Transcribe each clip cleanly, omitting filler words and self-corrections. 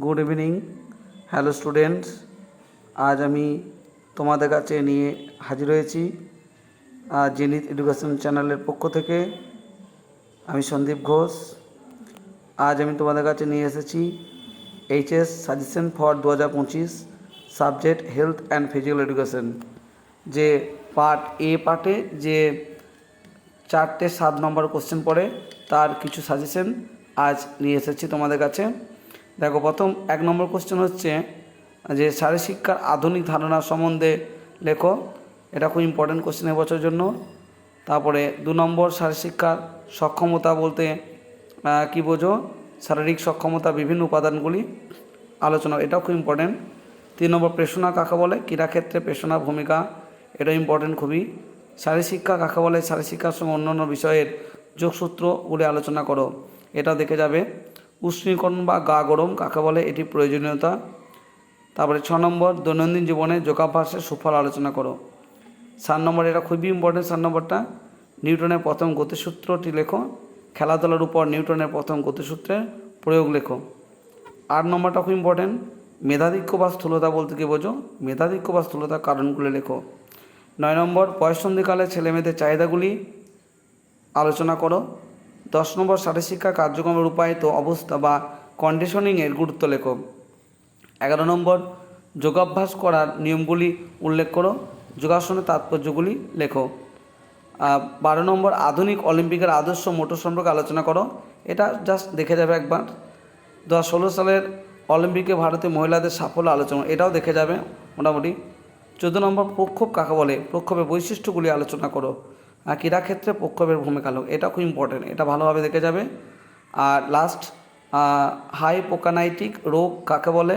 Good evening. Hello students, আজ আমি তোমাদের কাছে নিয়ে হাজির হয়েছি জেনিথ এডুকেশন চ্যানেলের পক্ষ থেকে। আমি সন্দীপ ঘোষ। আজ আমি তোমাদের কাছে নিয়ে এসেছি HS suggestion for 2025 subject health and physical education. যে পার্ট এ পার্টে যে 4টে 7 নম্বর কোশ্চেন পড়ে তার কিছু সাজেশন আজ নিয়ে এসেছি তোমাদের কাছে। দেখো, প্রথম 1 নম্বর কোশ্চেন হচ্ছে যে শারীরশিক্ষার আধুনিক ধারণা সম্বন্ধে লেখো। এটা খুব ইম্পর্টেন্ট কোশ্চেন এবছরের জন্য। তারপরে 2 নম্বর শারীরশিক্ষার সক্ষমতা বলতে কী বোঝো, শারীরিক সক্ষমতা বিভিন্ন উপাদানগুলি আলোচনা, এটাও খুব ইম্পর্টেন্ট। 3 নম্বর পেশনা কাকে বলে, ক্রীড়াক্ষেত্রে পেশনার ভূমিকা, এটা ইম্পর্টেন্ট খুবই। শারীরশিক্ষা কাকে বলে, শারীরশিক্ষার সঙ্গে অন্যান্য বিষয়ের যোগসূত্রগুলি আলোচনা করো, এটা দেখে যাবে। উষ্ণীকরণ বা গা গরম কাকে বলে, এটি প্রয়োজনীয়তা। তারপরে 6 নম্বর দৈনন্দিন জীবনে যোগাভ্যাসের সুফল আলোচনা করো। 7 নম্বর, এটা খুবই ইম্পর্টেন্ট, 7 নম্বরটা নিউটনের প্রথম গতিসূত্রটি লেখো। খেলাধুলার উপর নিউটনের প্রথম গতিসূত্রের প্রয়োগ লেখো। 8 নম্বরটা খুব ইম্পর্টেন্ট, মেধাধিক্য বা স্থূলতা বলতে কী বোঝো, মেধাধিক্য বা স্থূলতার কারণগুলি লেখো। 9 নম্বর বয়ঃসন্ধিকালে ছেলেমেয়েদের চাহিদাগুলি আলোচনা করো। 10 নম্বর শারীরশিক্ষা কার্যক্রমের রূপায়িত অবস্থা বা কন্ডিশনিংয়ের গুরুত্ব লেখো। 11 নম্বর যোগাভ্যাস করার নিয়মগুলি উল্লেখ করো, যোগাসনের তাৎপর্যগুলি লেখো। 12 নম্বর আধুনিক অলিম্পিকের আদর্শ মোটর সম্পর্কে আলোচনা করো, এটা জাস্ট দেখে যাবে একবার। 2016 সালের অলিম্পিকে ভারতীয় মহিলাদের সাফল্য আলোচনা, এটাও দেখে যাবে মোটামুটি। 14 নম্বর প্রক্ষোভ কাকে বলে, প্রক্ষোভের বৈশিষ্ট্যগুলি আলোচনা করো। ক্রীড়াক্ষেত্রে প্রক্ষোভের ভূমিকা লো, এটা খুব ইম্পর্টেন্ট, এটা ভালোভাবে দেখে যাবে। আর লাস্ট হাইপোকানাইটিক রোগ কাকে বলে,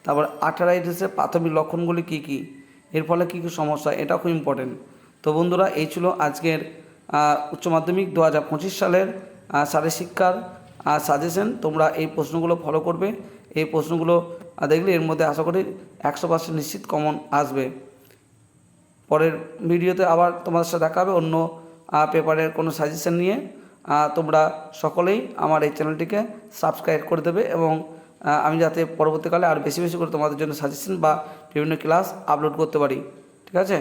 তারপর আর্থারাইটিসের প্রাথমিক লক্ষণগুলি কী কী, এর ফলে কী কী সমস্যা, এটা খুব ইম্পর্টেন্ট। তো বন্ধুরা, এই ছিল আজকের উচ্চ মাধ্যমিক 2025 সালের শারীরশিক্ষার সাজেশন। তোমরা এই প্রশ্নগুলো ফলো করবে, এই প্রশ্নগুলো দেখলে এর মধ্যে আশা করি 100% নিশ্চিত কমন আসবে। পরের ভিডিওতে আবার তোমাদের সাথে দেখা হবে অন্য পেপারের কোনো সাজেশন নিয়ে। তোমরা সকলেই আমার এই চ্যানেলটিকে সাবস্ক্রাইব করে দেবে এবং আমি যাতে পরবর্তীকালে আর বেশি বেশি করে তোমাদের জন্য সাজেশন বা বিভিন্ন ক্লাস আপলোড করতে পারি। ঠিক আছে।